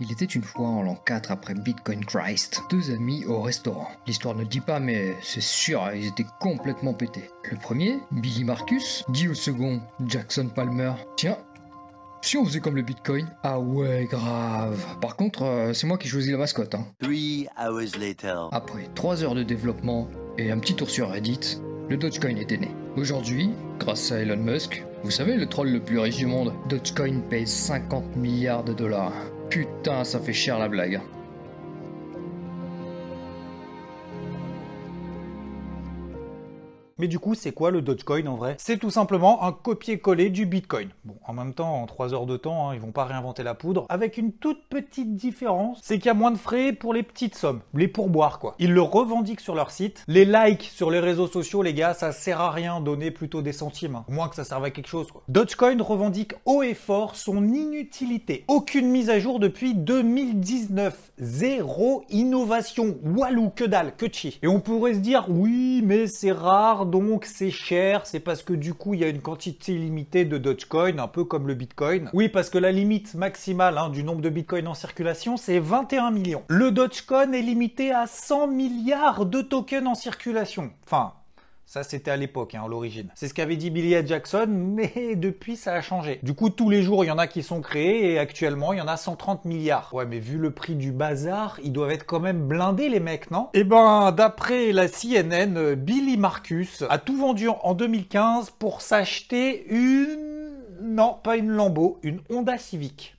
Il était une fois en l'an 4 après Bitcoin Christ, deux amis au restaurant. L'histoire ne dit pas, mais c'est sûr, ils étaient complètement pétés. Le premier, Billy Marcus, dit au second, Jackson Palmer, tiens, si on faisait comme le Bitcoin? Ah ouais, grave. Par contre, c'est moi qui choisis la mascotte, hein. 3 hours later. Après 3 heures de développement et un petit tour sur Reddit, le Dogecoin était né. Aujourd'hui, grâce à Elon Musk, vous savez, le troll le plus riche du monde, Dogecoin pèse 50 milliards de dollars. Putain, ça fait cher la blague. Mais du coup, c'est quoi le Dogecoin en vrai? C'est tout simplement un copier-coller du Bitcoin. Bon, en même temps, en 3 heures de temps, hein, ils vont pas réinventer la poudre. Avec une toute petite différence, c'est qu'il y a moins de frais pour les petites sommes, les pourboires quoi. Ils le revendiquent sur leur site. Les likes sur les réseaux sociaux, les gars, ça sert à rien, donner plutôt des centimes. Hein. Au moins que ça serve à quelque chose quoi. Dogecoin revendique haut et fort son inutilité. Aucune mise à jour depuis 2019. Zéro innovation. Walou, que dalle, que chi. Et on pourrait se dire, oui, mais c'est rare, donc c'est cher, c'est parce que du coup il y a une quantité limitée de Dogecoin, un peu comme le Bitcoin. Oui, parce que la limite maximale du nombre de Bitcoin en circulation, c'est 21 millions. Le Dogecoin est limité à 100 milliards de tokens en circulation. Enfin, ça, c'était à l'époque, à l'origine. C'est ce qu'avait dit Billy Jackson, mais depuis, ça a changé. Du coup, tous les jours, il y en a qui sont créés et actuellement, il y en a 130 milliards. Ouais, mais vu le prix du bazar, ils doivent être quand même blindés, les mecs, non? Eh ben, d'après la CNN, Billy Marcus a tout vendu en 2015 pour s'acheter une... Non, pas une Lambo, une Honda Civic.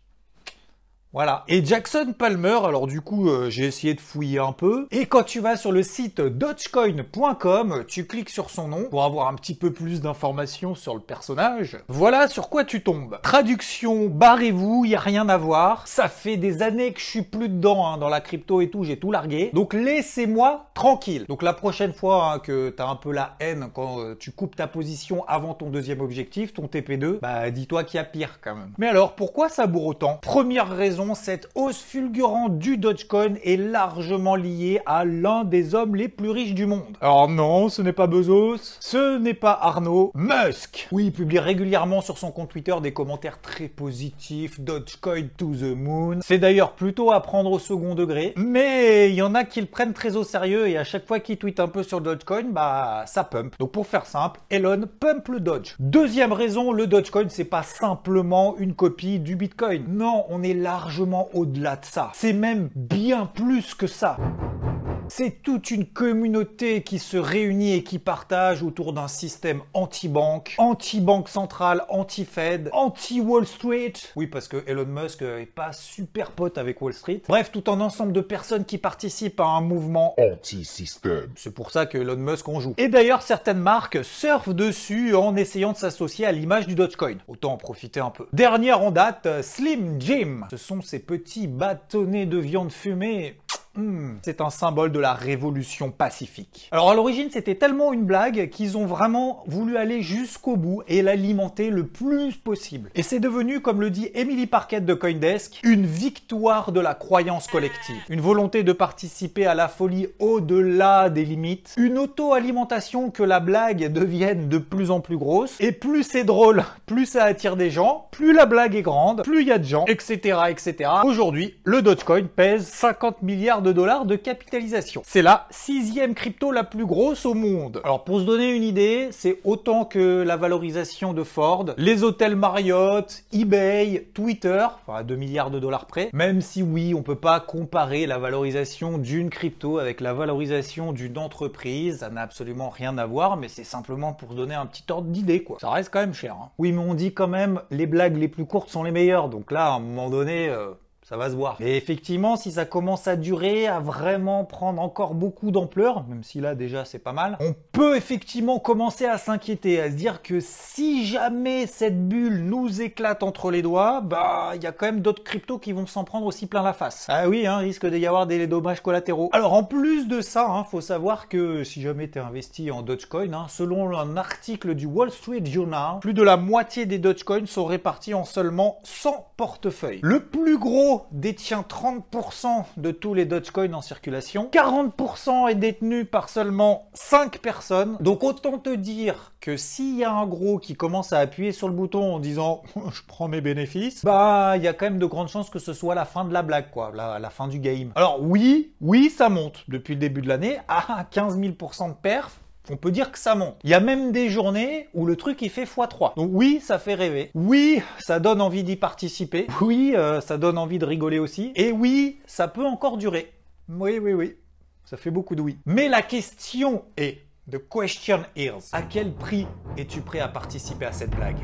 Voilà. Et Jackson Palmer, alors du coup, j'ai essayé de fouiller un peu. Et quand tu vas sur le site dogecoin.com, tu cliques sur son nom pour avoir un petit peu plus d'informations sur le personnage. Voilà sur quoi tu tombes. Traduction, barrez-vous, y a rien à voir. Ça fait des années que je suis plus dedans, dans la crypto et tout, j'ai tout largué. Donc laissez-moi tranquille. Donc la prochaine fois que t'as un peu la haine quand tu coupes ta position avant ton deuxième objectif, ton TP2, bah dis-toi qu'il y a pire quand même. Mais alors, pourquoi ça bourre autant? Première raison, cette hausse fulgurante du Dogecoin est largement liée à l'un des hommes les plus riches du monde. Alors non, ce n'est pas Bezos, ce n'est pas Arnaud, Musk. Oui, il publie régulièrement sur son compte Twitter des commentaires très positifs, Dogecoin to the moon. C'est d'ailleurs plutôt à prendre au second degré, mais il y en a qui le prennent très au sérieux et à chaque fois qu'il tweet un peu sur Dogecoin, bah ça pump. Donc pour faire simple, Elon pump le Doge. Deuxième raison, le Dogecoin c'est pas simplement une copie du Bitcoin. Non, on est largement au-delà de ça. C'est même bien plus que ça. C'est toute une communauté qui se réunit et qui partage autour d'un système anti-banque centrale, anti-Fed, anti-Wall Street. Oui, parce que Elon Musk est pas super pote avec Wall Street. Bref, tout un ensemble de personnes qui participent à un mouvement anti-système. C'est pour ça que Elon Musk en joue. Et d'ailleurs, certaines marques surfent dessus en essayant de s'associer à l'image du Dogecoin. Autant en profiter un peu. Dernière en date, Slim Jim. Ce sont ces petits bâtonnets de viande fumée. C'est un symbole de la révolution pacifique. Alors à l'origine c'était tellement une blague qu'ils ont vraiment voulu aller jusqu'au bout et l'alimenter le plus possible. Et c'est devenu, comme le dit Emily Parkett de Coindesk, une victoire de la croyance collective. Une volonté de participer à la folie au-delà des limites. Une auto-alimentation que la blague devienne de plus en plus grosse. Et plus c'est drôle, plus ça attire des gens, plus la blague est grande, plus il y a de gens, etc. etc. Aujourd'hui, le Dogecoin pèse 50 milliards de dollars de capitalisation. C'est la 6e crypto la plus grosse au monde. Alors pour se donner une idée, c'est autant que la valorisation de Ford, les hôtels Marriott, eBay, Twitter, enfin à 2 milliards de dollars près, même si oui, on peut pas comparer la valorisation d'une crypto avec la valorisation d'une entreprise, ça n'a absolument rien à voir, mais c'est simplement pour se donner un petit ordre d'idée quoi. Ça reste quand même cher. Hein. Oui, mais on dit quand même les blagues les plus courtes sont les meilleures, donc là à un moment donné... ça va se voir. Et effectivement, si ça commence à durer, à vraiment prendre encore beaucoup d'ampleur, même si là déjà c'est pas mal, on peut effectivement commencer à s'inquiéter, à se dire que si jamais cette bulle nous éclate entre les doigts, bah il y a quand même d'autres cryptos qui vont s'en prendre aussi plein la face. Ah oui, risque d'y avoir des dommages collatéraux. Alors en plus de ça, faut savoir que si jamais t'es investi en Dogecoin, selon un article du Wall Street Journal, plus de la moitié des Dogecoins sont répartis en seulement 100 portefeuilles. Le plus gros Nintendo détient 30% de tous les Dogecoin en circulation. 40% est détenu par seulement 5 personnes. Donc autant te dire que s'il y a un gros qui commence à appuyer sur le bouton en disant « je prends mes bénéfices », bah il y a quand même de grandes chances que ce soit la fin de la blague, quoi, la fin du game. Alors oui, ça monte depuis le début de l'année à 15 000% de perf. On peut dire que ça monte. Il y a même des journées où le truc il fait x3. Donc oui, ça fait rêver. Oui, ça donne envie d'y participer. Oui, ça donne envie de rigoler aussi. Et oui, ça peut encore durer. Oui. Ça fait beaucoup de oui. Mais la question est, the question is, à quel prix es-tu prêt à participer à cette blague ?